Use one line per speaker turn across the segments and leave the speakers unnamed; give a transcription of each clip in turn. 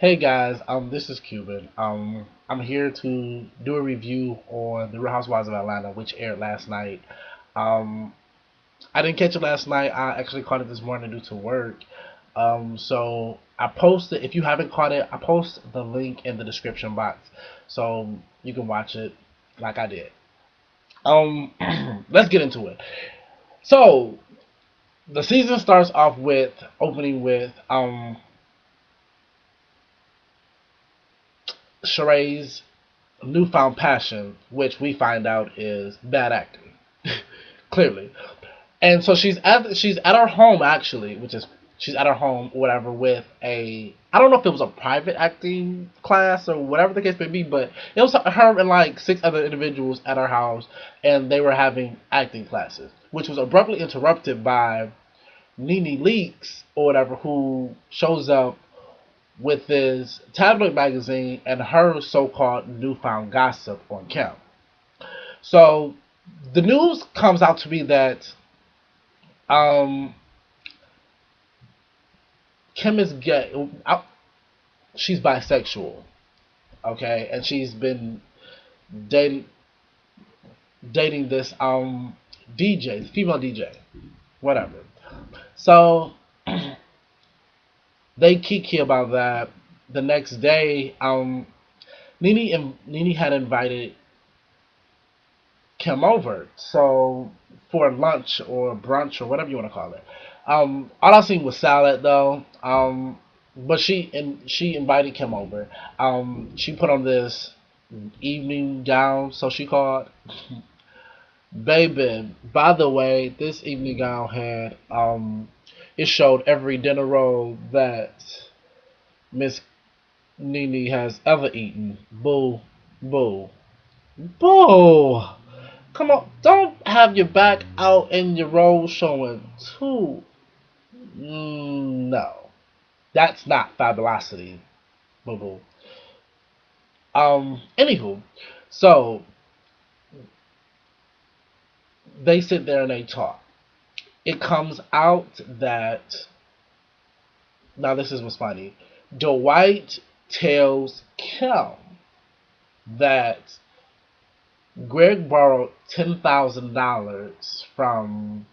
Hey guys, this is Cuban. I'm here to do a review on the Real Housewives of Atlanta, which aired last night. Um, I didn't catch it last night. I actually caught it this morning due to work. So I posted. If you haven't caught it, I post the link in the description box, so you can watch it like I did. Um, let's get into it. So the season starts off with opening with Sheree's newfound passion, which we find out is bad acting, clearly. And so she's at her home actually, which is she's at her home or whatever with a I don't know if it was a private acting class or whatever the case may be, but it was her and like six other individuals at her house, and they were having acting classes, which was abruptly interrupted by Nene Leakes or whatever, who shows up with his tabloid magazine and her so-called newfound gossip on Kim. So the news comes out to be that um, Kim is gay. She's bisexual, okay, and she's been dating dating this DJ, female DJ, whatever. So they kiki about that. The next day, Nene had invited Kim over. So for lunch or brunch or whatever you want to call it. All I seen was salad though. But she invited Kim over. She put on this evening gown, so she called. Baby, by the way, this evening gown had it showed every dinner roll that Miss Nene has ever eaten. Boo, boo, boo. Come on, don't have your back out and your roll showing too. No, that's not fabulosity, boo boo. Anywho, so they sit there and they talk. It comes out that now this is what's funny. Dwight tells Kim that Greg borrowed $10,000 from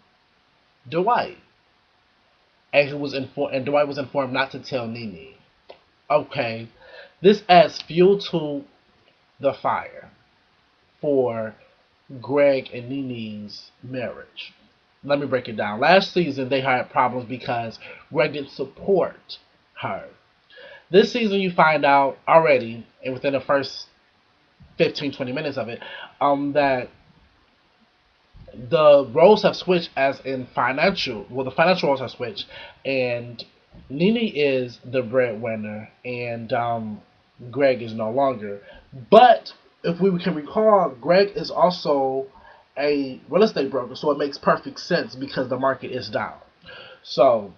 Dwight, and Dwight was informed not to tell Nene. Okay, this adds fuel to the fire for Greg and Nene's marriage. Let me break it down. Last season they had problems because Greg didn't support her. This season you find out already, and within the first 15, 20 minutes of it, that the roles have switched as in financial. Well, the financial roles have switched, and Nene is the breadwinner, and Greg is no longer. But if we can recall, Greg is also a real estate broker, so it makes perfect sense because the market is down. So,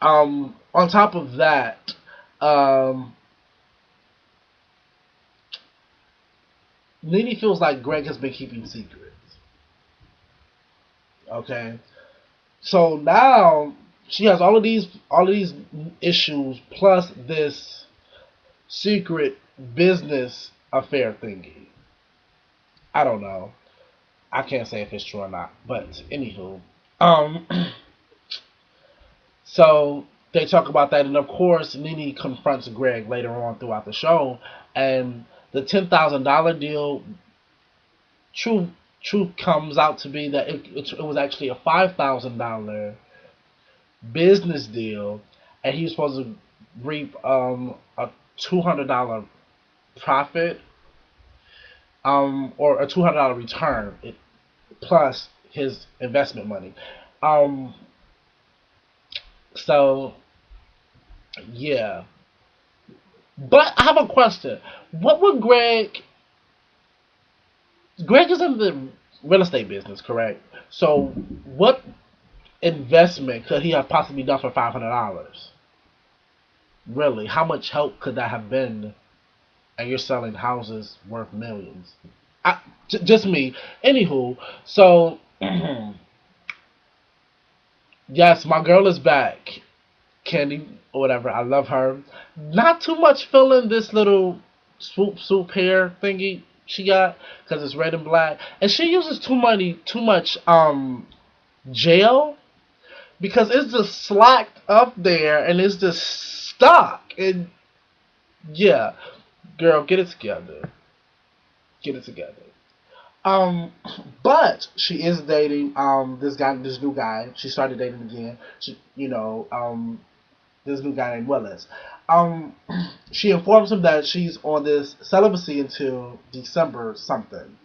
on top of that, um, Nene feels like Greg has been keeping secrets. Okay, so now she has all of these issues plus this secret business affair thingy. I don't know. I can't say if it's true or not. But anywho, um, so they talk about that, and of course, Nene confronts Greg later on throughout the show, and the $10,000 deal. Truth, truth comes out to be that it was actually a $5,000 business deal, and he was supposed to reap a $200 profit, or a $200 return, plus his investment money. Um, so yeah, but I have a question. What would Greg is in the real estate business, correct? So what investment could he have possibly done for $500? Really, how much help could that have been? And you're selling houses worth millions. Just me. Anywho, so yes, my girl is back. Candy or whatever. I love her. Not too much feeling this little swoop hair thingy she got because it's red and black, and she uses too much gel because it's just slacked up there and it's just stuck. And yeah, girl, get it together. Get it together. Um, but she is dating this new guy. She started dating again. This new guy named Willis. Um, she informs him that she's on this celibacy until December something.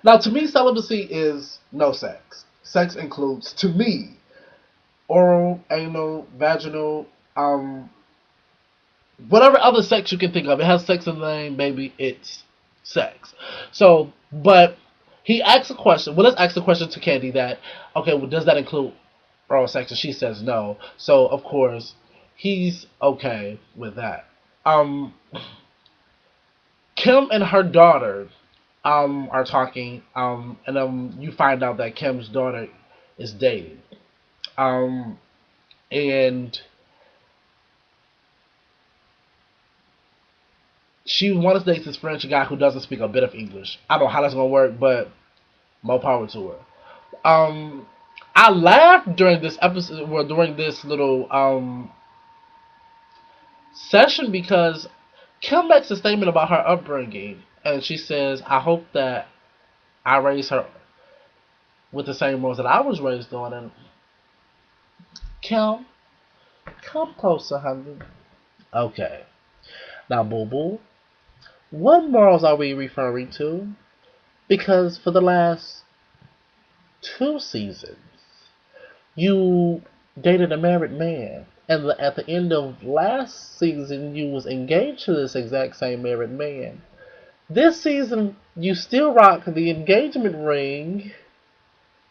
Now, to me, celibacy is no sex. Sex includes, to me, oral, anal, vaginal, whatever other sex you can think of. It has sex in the name, baby. It's sex. So, but he asks a question. Well, let's ask the question to Candy that, okay, well, does that include oral sex? And she says no. So, of course, he's okay with that. Um, Kim and her daughter are talking, and you find out that Kim's daughter is dating. Um, and she wants to date this French guy who doesn't speak a bit of English. I don't know how that's gonna work, but more power to her. Um, I laughed during this episode, or during this little session, because Kim makes a statement about her upbringing, and she says, "I hope that I raise her with the same rules that I was raised on." And Kim, come closer, honey. Okay, now, boo boo, what morals are we referring to? Because for the last 2 seasons, you dated a married man, and at the end of last season, you was engaged to this exact same married man. This season, you still rock the engagement ring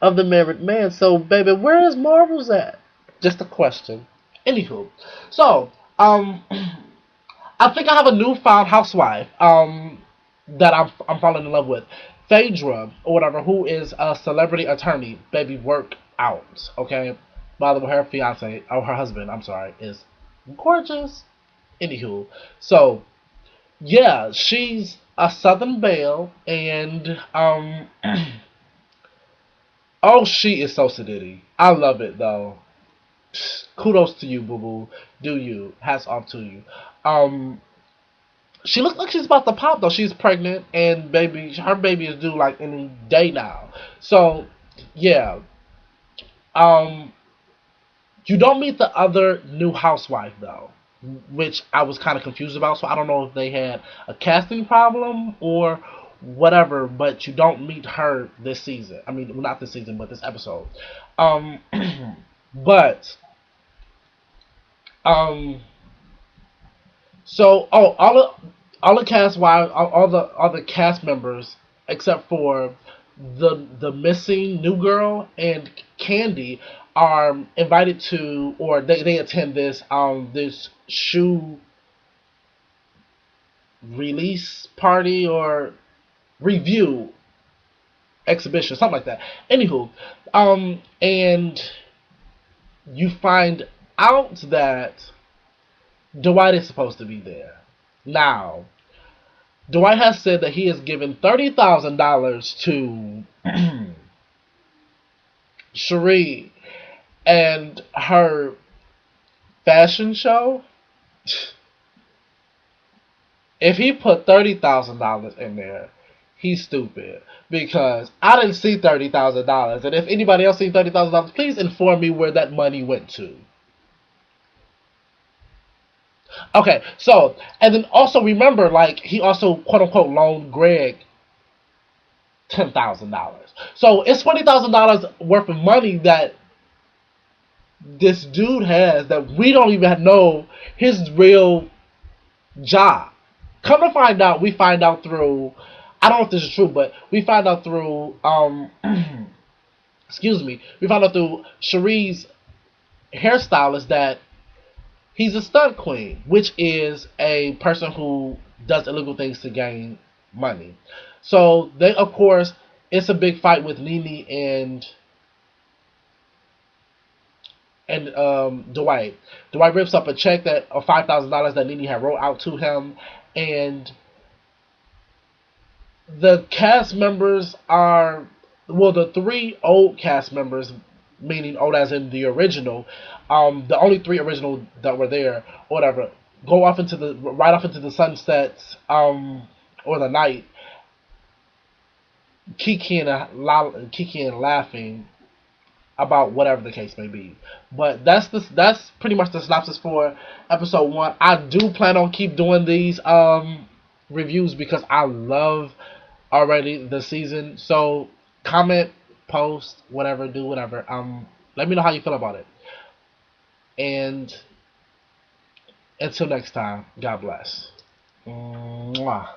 of the married man. So, baby, where is Marvel's at? Just a question. Anywho, so I think I have a newfound housewife that I'm falling in love with. Phaedra, or whatever, who is a celebrity attorney. Baby, work out, okay? By the way, her fiance, or her husband, I'm sorry, is gorgeous. Anywho, so, yeah, she's a Southern belle, and, oh, she is so sedity. I love it, though. Kudos to you, boo boo. Do you? Hats off to you. Um, She looks like she's about to pop though. She's pregnant and her baby is due like any day now. So yeah, um, you don't meet the other new housewife though, which I was kind of confused about. So I don't know if they had a casting problem or whatever. But you don't meet her this season. I mean, well, not this season, but this episode. Um, but um, So, all the cast wives, all the cast members, except for the missing new girl and Candy, are invited to, or they attend this shoe release party or review exhibition, something like that. Anywho, and you find out that Dwight is supposed to be there. Now, Dwight has said that he has given $30,000 to Cherie and her fashion show. If he put $30,000 in there, he's stupid. Because I didn't see $30,000. And if anybody else seen $30,000, please inform me where that money went to. Okay, so, and then also remember, like, he also, quote unquote, loaned Greg $10,000. So it's $20,000 worth of money that this dude has that we don't even know his real job. Come to find out, we find out through, I don't know if this is true, but we find out through, excuse me, we found out through Cherie's hairstylist that he's a stunt queen, which is a person who does illegal things to gain money. So they, of course, it's a big fight with Nene and Dwight. Dwight rips up a check that of $5,000 that Nene had wrote out to him, and the cast members are, well, the three old cast members, meaning old as in the original, the only three original that were there or whatever, go off into the right off into the sunsets, or the night, Kiki and laughing about whatever the case may be. But that's pretty much the synopsis for episode 1. I do plan on keep doing these reviews because I love already the season. So comment, post, whatever, do whatever. Let me know how you feel about it. And until next time, God bless. Mwah.